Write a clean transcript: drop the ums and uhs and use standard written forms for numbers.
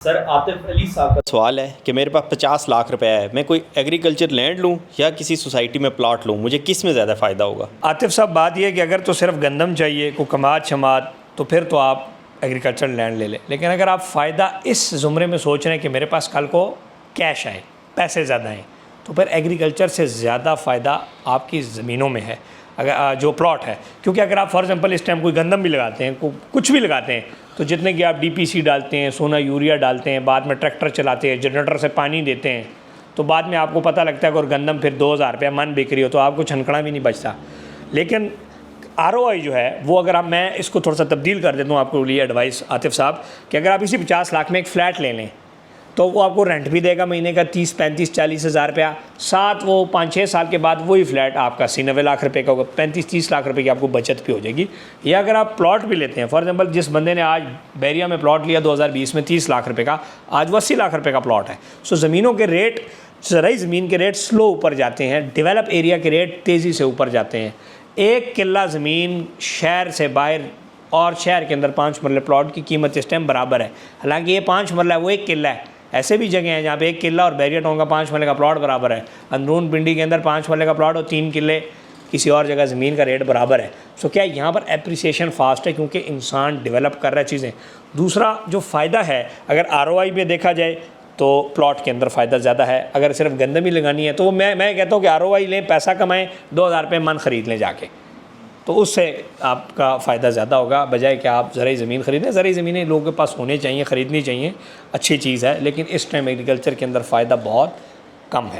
Sir Atif Ali साहब का सवाल है कि मेरे पास 50 लाख रुपए है, मैं कोई एग्रीकल्चर लैंड लूँ या किसी सोसाइटी में प्लॉट लूँ, मुझे किस में ज़्यादा फ़ायदा होगा? आतिफ साहब, बात यह है कि अगर तो सिर्फ गंदम चाहिए, को कमाद शमाद, तो फिर तो आप एग्रीकल्चर लैंड ले लें। लेकिन अगर आप फ़ायदा इस ज़ुमरे में सोच रहे हैं कि मेरे पास कल को कैश आए, पैसे ज़्यादा आएँ, तो फिर एग्रीकल्चर से ज़्यादा फ़ायदा आपकी ज़मीनों में है, अगर जो प्लॉट है। क्योंकि अगर आप फॉर एग्जांपल इस टाइम कोई गंदम भी लगाते हैं, कुछ भी लगाते हैं, तो जितने कि आप डीपीसी डालते हैं, सोना यूरिया डालते हैं, बाद में ट्रैक्टर चलाते हैं, जनरेटर से पानी देते हैं, तो बाद में आपको पता लगता है कि और गंदम फिर 2000 रुपया मन बिक रही हो तो आपको छनकड़ा भी नहीं बचता। लेकिन ROI जो है वो, अगर आप, मैं इसको थोड़ा सा तब्दील कर देता हूँ आपको लिए एडवाइस आतिफ साहब, कि अगर आप इसी 50 लाख में एक फ़्लैट ले लें तो वो आपको रेंट भी देगा महीने का 30, 35, 40 हज़ार रुपया, साथ वो 5-6 साल के बाद वही फ्लैट आपका 90 लाख रुपए का होगा, 35-30 लाख रुपए की आपको बचत भी हो जाएगी। या अगर आप प्लॉट भी लेते हैं, फॉर एग्जांपल जिस बंदे ने आज बैरिया में प्लॉट लिया 2020 में 30 लाख रुपए का, आज वो 80 लाख रुपए का प्लॉट है। सो ज़मीनों के रेट, ज़राई ज़मीन के रेट स्लो ऊपर जाते हैं, डेवलप एरिया के रेट तेज़ी से ऊपर जाते हैं। एक किला ज़मीन शहर से बाहर और शहर के अंदर 5 मरले प्लॉट की कीमत इस टाइम बराबर है। हालांकि ये 5 मरला है, वो एक किला है। ऐसे भी जगह हैं जहाँ पे एक किला और बैरिया टाउन का 5 मरले का प्लॉट बराबर है। अंदरून पिंडी के अंदर 5 मरले का प्लॉट और 3 किले किसी और जगह ज़मीन का रेट बराबर है। सो क्या यहाँ पर एप्रिसिएशन फास्ट है, क्योंकि इंसान डेवलप कर रहा है चीज़ें। दूसरा जो फ़ायदा है, अगर ROI में देखा जाए तो प्लॉट के अंदर फ़ायदा ज़्यादा है। अगर सिर्फ गंदम ही लगानी है तो मैं कहता हूँ कि ROI लें, पैसा कमाएँ, 2000 रुपये मन ख़रीद लें जाके, तो उससे आपका फ़ायदा ज़्यादा होगा, बजाय कि आप ज़राई ज़मीन ख़रीदें। ज़राई ज़मीनें लोगों के पास होनी चाहिए, ख़रीदनी चाहिए, अच्छी चीज़ है, लेकिन इस टाइम एग्रीकल्चर के अंदर फ़ायदा बहुत कम है।